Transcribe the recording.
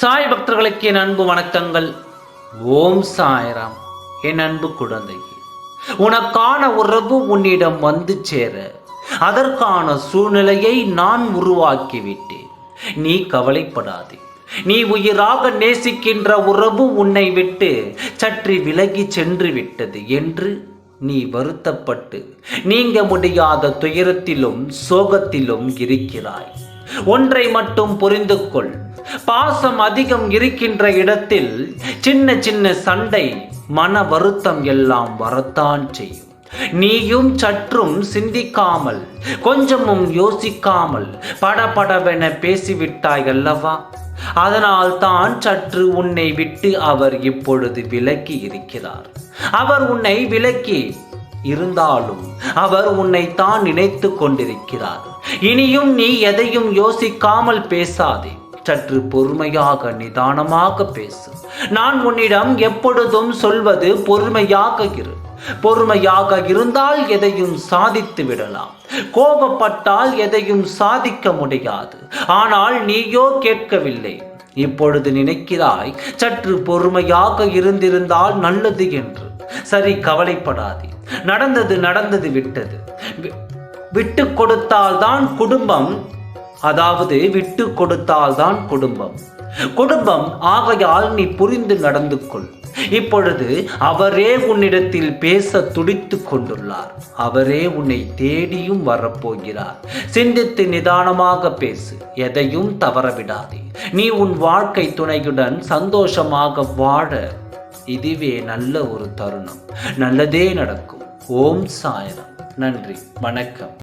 சாய் பக்தர்களுக்கு என் அன்பு வணக்கங்கள். ஓம் சாய்ராம். என் அன்பு குழந்தையே, உனக்கான உறவு உன்னிடம் வந்து சேர அதற்கான சூழ்நிலையை நான் உருவாக்கிவிட்டேன். நீ கவலைப்படாதே. நீ உயிராக நேசிக்கின்ற உறவு உன்னை விட்டு சற்று விலகி சென்று விட்டது என்று நீ வருத்தப்பட்டு நீங்க முடியாத துயரத்திலும் சோகத்திலும் இருக்கிறாய். ஒன்றை மட்டும் புரிந்து கொள். பாசம் அதிகம் இருக்கின்ற இடத்தில் சின்ன சின்ன சண்டை, மன வருத்தம் எல்லாம் வரத்தான் செய்யும். நீயும் சற்றும் சிந்திக்காமல், கொஞ்சமும் யோசிக்காமல் படபடவென பேசிவிட்டாய் அல்லவா? அதனால் தான் சற்று உன்னை விட்டு அவர் இப்பொழுது விலக்கி இருக்கிறார். அவர் உன்னை விலக்கி இருந்தாலும் அவர் உன்னை தான் நினைத்து கொண்டிருக்கிறார். இனியும் நீ எதையும் யோசிக்காமல் பேசாதே. சற்று பொறுமையாக நிதானமாக பேசு. நான் உன்னிடம் எப்பொழுதும் சொல்வது பொறுமையாக இரு. பொறுமையாக இருந்தால் எதையும் சாதித்து விடலாம். கோபப்பட்டால் எதையும் சாதிக்க முடியாது. ஆனால் நீயோ கேட்கவில்லை. இப்பொழுது நினைக்கிறாய் சற்று பொறுமையாக இருந்திருந்தால் நல்லது என்று. சரி, கவலைப்படாதே. நடந்தது விட்டது. விட்டு கொடுத்தால்தான் குடும்பம், அதாவது விட்டு கொடுத்தால்தான் குடும்பம் ஆகையால் நீ புரிந்து நடந்து கொள். இப்பொழுது அவரே உன்னிடத்தில் பேச துடித்து கொண்டுள்ளார். அவரே உன்னை தேடியும் வரப்போகிறார். சிந்தித்து நிதானமாக பேசு. எதையும் தவறவிடாதே. நீ உன் வாழ்க்கை துணையுடன் சந்தோஷமாக வாழ இதுவே நல்ல ஒரு தருணம். நல்லதே நடக்கும். ஓம் சாய்ராம். நன்றி, வணக்கம்.